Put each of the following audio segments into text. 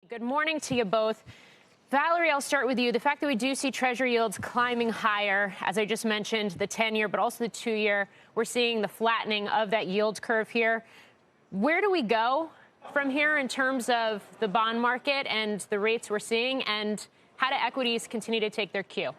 Good morning to you both. Valerie, I'll start with you. The fact that we do see Treasury yields climbing higher, as I just mentioned, the 10-year, but also the 2-year, we're seeing the flattening of that yield curve here. Where do we go from here in terms of the bond market and the rates we're seeing, and how do equities continue to take their cue?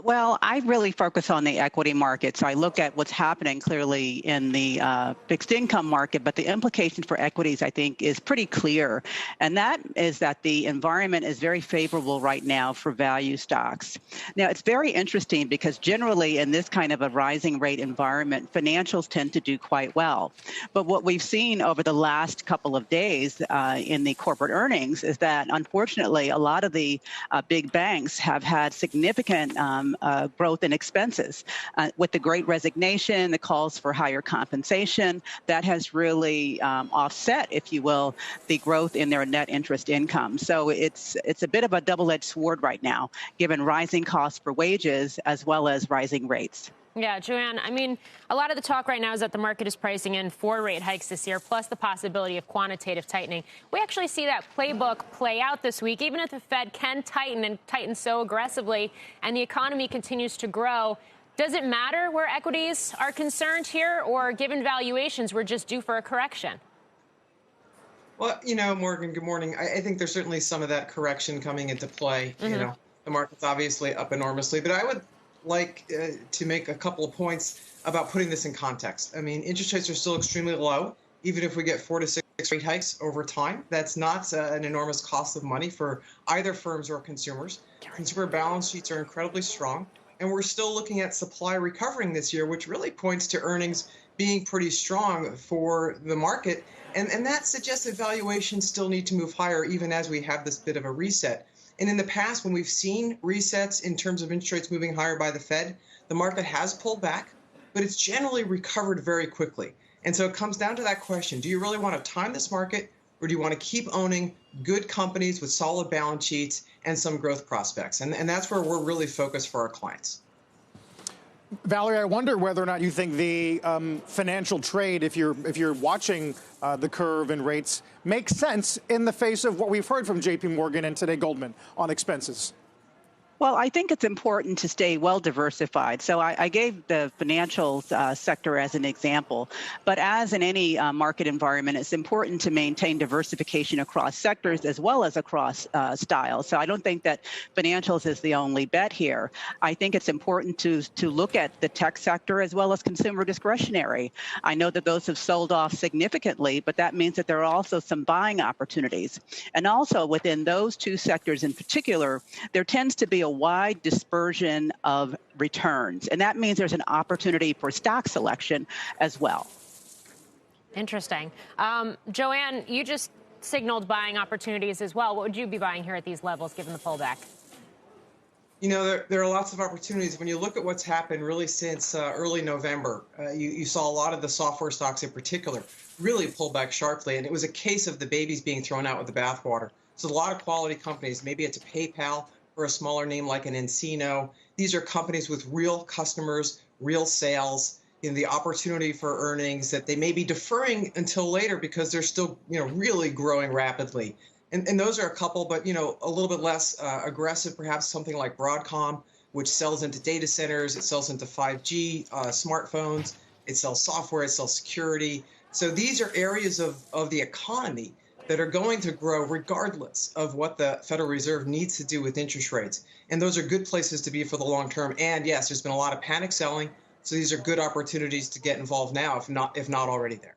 Well, I really focus on the equity markets. I look at what's happening clearly in the fixed income market, but the implication for equities, I think, is pretty clear. And that is that the environment is very favorable right now for value stocks. Now, it's very interesting because generally in this kind of a rising rate environment, financials tend to do quite well. But what we've seen over the last couple of days in the corporate earnings is that, unfortunately, a lot of the big banks have had significant growth in expenses. With the Great Resignation, the calls for higher compensation, that has really offset, if you will, the growth in their net interest income. So it's a bit of a double-edged sword right now, given rising costs for wages as well as rising rates. Yeah, Joanne, I mean, a lot of the talk right now is that the market is pricing in 4 rate hikes this year, plus the possibility of quantitative tightening. We actually see that playbook play out this week. Even if the Fed can tighten and tighten so aggressively and the economy continues to grow, does it matter where equities are concerned here, or given valuations, we're just due for a correction? Well, Morgan, good morning. I think there's certainly some of that correction coming into play. Mm-hmm. The market's obviously up enormously, but I would like to make a couple of points about putting this in context. I mean, interest rates are still extremely low. Even if we get 4 to 6 rate hikes over time, that's not an enormous cost of money for either firms or consumers. Consumer balance sheets are incredibly strong, and we're still looking at supply recovering this year, which really points to earnings being pretty strong for the market. And that suggests that valuations still need to move higher, even as we have this bit of a reset. And in the past, when we've seen resets in terms of interest rates moving higher by the Fed, the market has pulled back, but it's generally recovered very quickly. And so it comes down to that question: do you really want to time this market, or do you want to keep owning good companies with solid balance sheets and some growth prospects? And that's where we're really focused for our clients. Valerie, I wonder whether or not you think the financial trade, if you're watching the curve and rates, makes sense in the face of what we've heard from J.P. Morgan and today Goldman on expenses. Well, I think it's important to stay well diversified. So I gave the financials sector as an example. But as in any market environment, it's important to maintain diversification across sectors as well as across styles. So I don't think that financials is the only bet here. I think it's important to look at the tech sector as well as consumer discretionary. I know that those have sold off significantly, but that means that there are also some buying opportunities. And also within those two sectors in particular, there tends to be a wide dispersion of returns. And that means there's an opportunity for stock selection as well. Interesting. Joanne, you just signaled buying opportunities as well. What would you be buying here at these levels, given the pullback? There are lots of opportunities. When you look at what's happened really since early November, you saw a lot of the software stocks in particular really pull back sharply. And it was a case of the babies being thrown out with the bathwater. So a lot of quality companies, maybe it's a PayPal, or a smaller name like an Encino. These are companies with real customers, real sales, the opportunity for earnings that they may be deferring until later because they're still, really growing rapidly. And those are a couple, but, a little bit less aggressive, perhaps something like Broadcom, which sells into data centers, it sells into 5G smartphones, it sells software, it sells security. So these are areas of the economy that are going to grow regardless of what the Federal Reserve needs to do with interest rates. And those are good places to be for the long term. And yes, there's been a lot of panic selling. So these are good opportunities to get involved now, if not already there.